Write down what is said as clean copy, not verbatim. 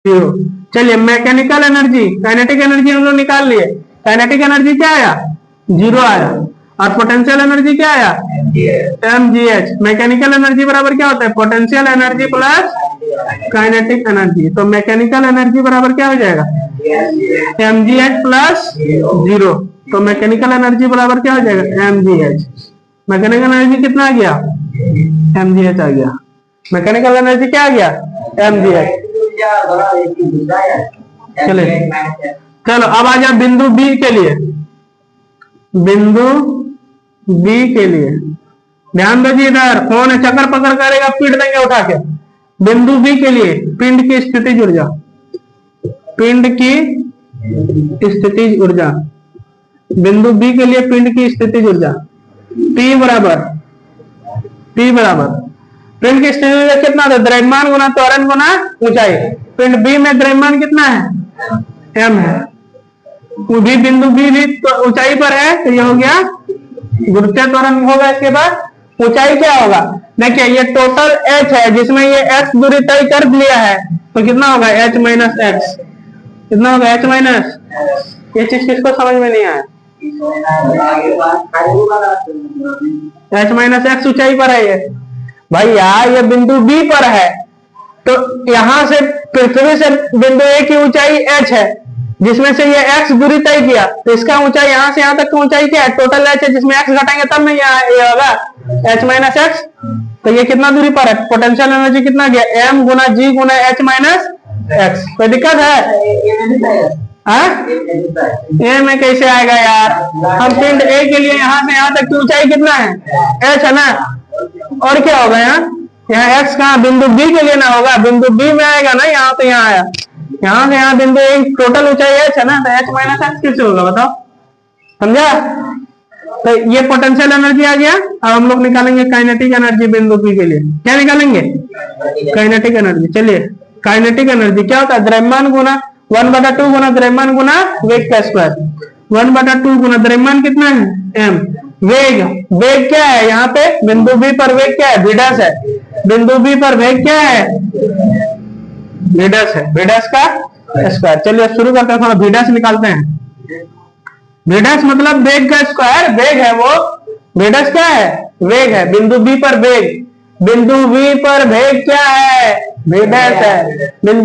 Zero. चलिए mechanical energy, kinetic energy हम लोग निकाल लिए। काइनेटिक एनर्जी क्या आया? जीरो आया। और पोटेंशियल एनर्जी क्या आया? mgh। मैकेनिकल एनर्जी बराबर क्या होता है? Potential energy plus kinetic energy. तो मैकेनिकल एनर्जी बराबर क्या हो जाएगा? mgh plus zero. तो मैकेनिकल एनर्जी बराबर क्या हो जाएगा? mgh। मैकेनिकल एनर्जी कितना आ गया? mgh आ गया। मैकेनिकल एनर्जी क्या आ गया? mgh। चलिए चलो अब आ जाओ बिंदु बी के लिए। बिंदु बी के लिए ध्यान दीजिए, इधर फोन चक्कर पकड़ करेगा पीट देंगे उठा के। बिंदु बी के लिए पिंड की स्थितिज ऊर्जा, पिंड की स्थितिज ऊर्जा, बिंदु बी के लिए पिंड की स्थितिज ऊर्जा P बराबर पिंड की स्थिति ऊर्जा कितना था? द्रव्यमान गुना त्वरण गुना ऊंचाई। पिंड बी में द्रव्यमान कितना है? m है। भी बिंदु बी भी ऊंचाई पर है, तो ये हो गया गुरुत्वीय त्वरण होगा। इसके बाद ऊंचाई क्या होगा? देखिए ये टोटल h है, जिसमें ये x दूरी तय कर लिया है, तो कितना होगा? h minus x. कितना होगा? h minus. ये चीज किसको समझ में नहीं आया? h माइनस एक्स ऊंचाई पर है ये भाई। यार ये बिंदु बी पर है, तो यहां से पृथ्वी से बिंदु ए की ऊंचाई h है, जिसमें से ये x दूरी तय किया, तो इसका ऊंचाई यहां से यहां तक की ऊंचाई क्या है? टोटल h है, जिसमें x घटाएंगे तब नहीं ये होगा h माइनस एक्स। तो ये कितना दूरी पर है? पोटेंशियल एनर्जी कितना गया? m गुना g गुना h माइनस एक्स। कोई दिक्कत है? ए में कैसे आएगा यार? हम पिंड ए के लिए यहां से यहां तक की ऊंचाई कितना है? h है ना। और क्या होगा यहाँ x कहाँ? बिंदु बी के लिए ना होगा, बिंदु बी में आएगा ना, यहाँ तो यहाँ आया, यहाँ से यहाँ बिंदु ए टोटल ऊंचाई h है ना, तो h माइनस एक्स कैसे होगा बताओ? समझा? तो ये पोटेंशियल एनर्जी आ गया। अब हम लोग निकालेंगे काइनेटिक एनर्जी बिंदु बी के लिए। क्या निकालेंगे? Kinetic energy. चलिए काइनेटिक एनर्जी क्या होता है? द्रव्यमान गुना 1/2 गुना द्रव्यमान गुना वेग का स्क्वायर। 1/2 गुना द्रव्यमान कितना है? m। वेग क्या है? यहाँ पे बिंदु बी पर वेग क्या है? v' है। बिंदु बी पर वेग क्या है? v' है। v' का स्क्वायर। चलिए शुरू करते हैं, थोड़ा v' निकालते हैं। v' मतलब वेग का स्क्वायर। वेग है वो, v' क्या है? वेग है। बिंदु बी पर वेग, बिंदु बी पर वेग क्या है? v' है। बिंदु